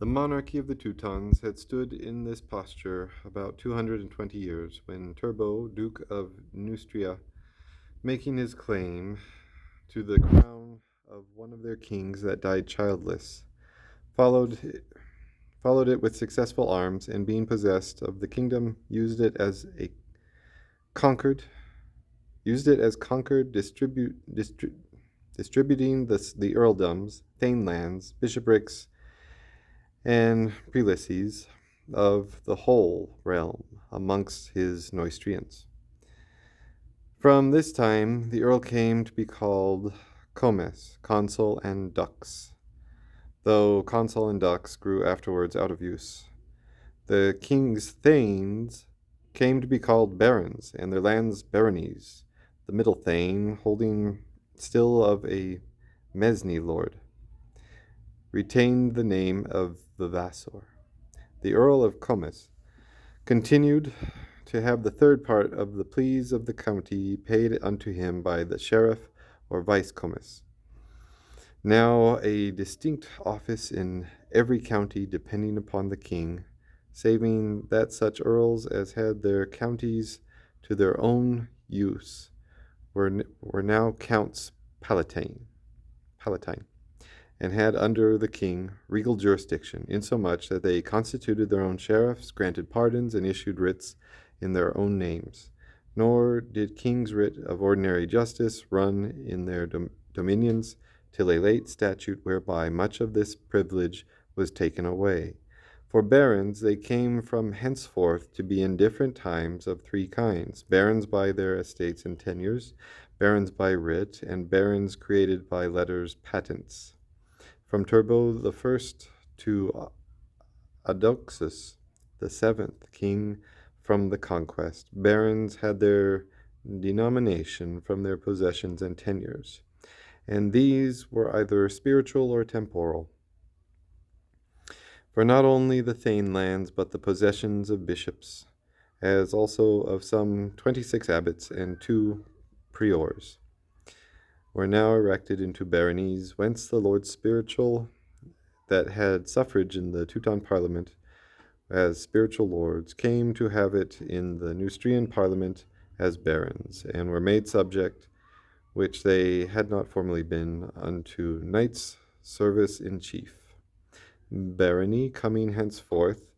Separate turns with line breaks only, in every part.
The monarchy of the Teutons had stood in this posture about 220 years when Turbo, Duke of Neustria, making his claim to the crown of one of their kings that died childless, followed followed it with successful arms, and being possessed of the kingdom, conquered, used it as conquered, distributing the earldoms, thanelands, bishoprics, and prelacies of the whole realm amongst his Neustrians. From this time, the earl came to be called comes, consul, and dux, though consul and dux grew afterwards out of use. The king's thanes came to be called barons, and their lands baronies, the middle thane holding still of a mesne lord, retained the name of Vavassor. The Earl of Comes continued to have the third part of the pleas of the county paid unto him by the sheriff or vice-comes, now a distinct office in every county depending upon the king, saving that such earls as had their counties to their own use were now counts palatine, and had under the king regal jurisdiction, insomuch that they constituted their own sheriffs, granted pardons, and issued writs in their own names. Nor did king's writ of ordinary justice run in their dominions till a late statute whereby much of this privilege was taken away. For barons they came from henceforth to be in different times of three kinds: barons by their estates and tenures, barons by writ, and barons created by letters patents. From Turbo the first to Adoxus the seventh, king from the conquest, barons had their denomination from their possessions and tenures, and these were either spiritual or temporal. For not only the thane lands, but the possessions of bishops, as also of some 26 abbots and 2 priors, were now erected into baronies, whence the lords spiritual that had suffrage in the Teuton parliament as spiritual lords came to have it in the Neustrian parliament as barons, and were made subject, which they had not formerly been, unto knights service in chief. Barony coming henceforth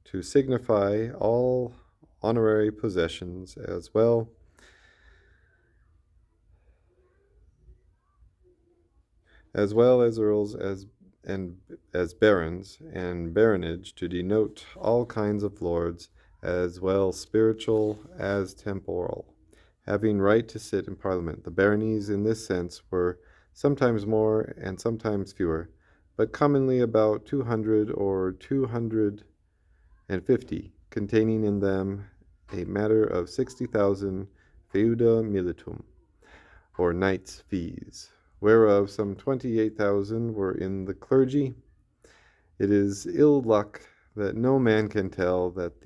to signify all honorary possessions as well as earls as barons, and baronage to denote all kinds of lords, as well spiritual as temporal, having right to sit in parliament. The baronies in this sense were sometimes more and sometimes fewer, but commonly about 200 or 250, containing in them a matter of 60,000 feuda militum, or knights' fees, whereof some 28,000 were in the clergy. It is ill luck that no man can tell that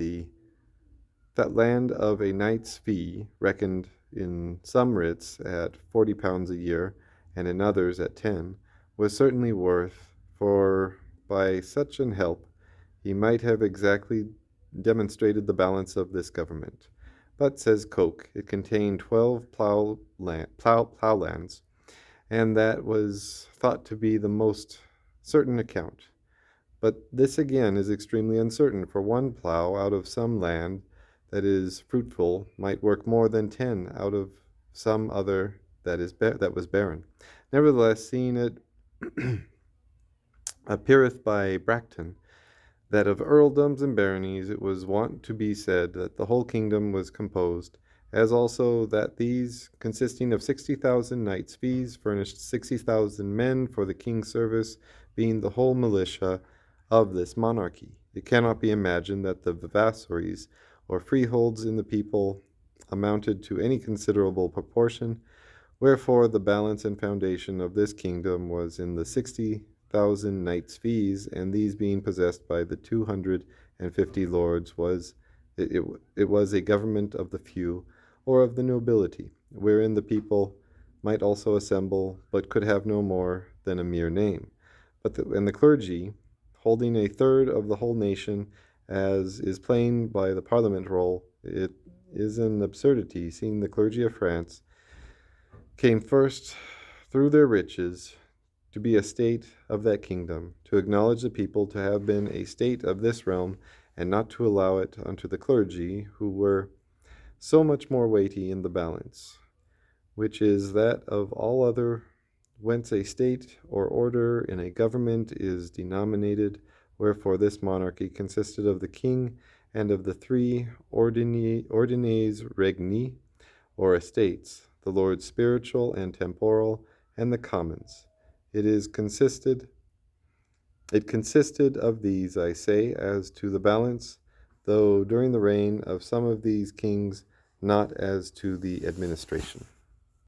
land of a knight's fee, reckoned in some writs at 40 pounds a year, and in others at 10, was certainly worth, for by such an help he might have exactly demonstrated the balance of this government. But, says Coke, it contained 12 plowlands, and that was thought to be the most certain account. But this again is extremely uncertain, for one plow out of some land that is fruitful might work more than 10 out of some other that was barren. Nevertheless, seeing it appeareth by Bracton that of earldoms and baronies it was wont to be said that the whole kingdom was composed, as also that these, consisting of 60,000 knights' fees, furnished 60,000 men for the king's service, being the whole militia of this monarchy. It cannot be imagined that the vivassories, or freeholds in the people, amounted to any considerable proportion, wherefore the balance and foundation of this kingdom was in the 60,000 knights' fees, and these being possessed by the 250 lords, it was a government of the few, or of the nobility, wherein the people might also assemble, but could have no more than a mere name. And the clergy, holding a third of the whole nation, as is plain by the Parliament roll. It is an absurdity, seeing the clergy of France came first through their riches to be a state of that kingdom, to acknowledge the people to have been a state of this realm, and not to allow it unto the clergy, who were so much more weighty in the balance, which is that of all other, whence a state or order in a government is denominated. Wherefore this monarchy consisted of the king and of the three ordines regni, or estates, the lords spiritual and temporal, and the commons. It consisted of these, I say, as to the balance, though during the reign of some of these kings, not as to the administration.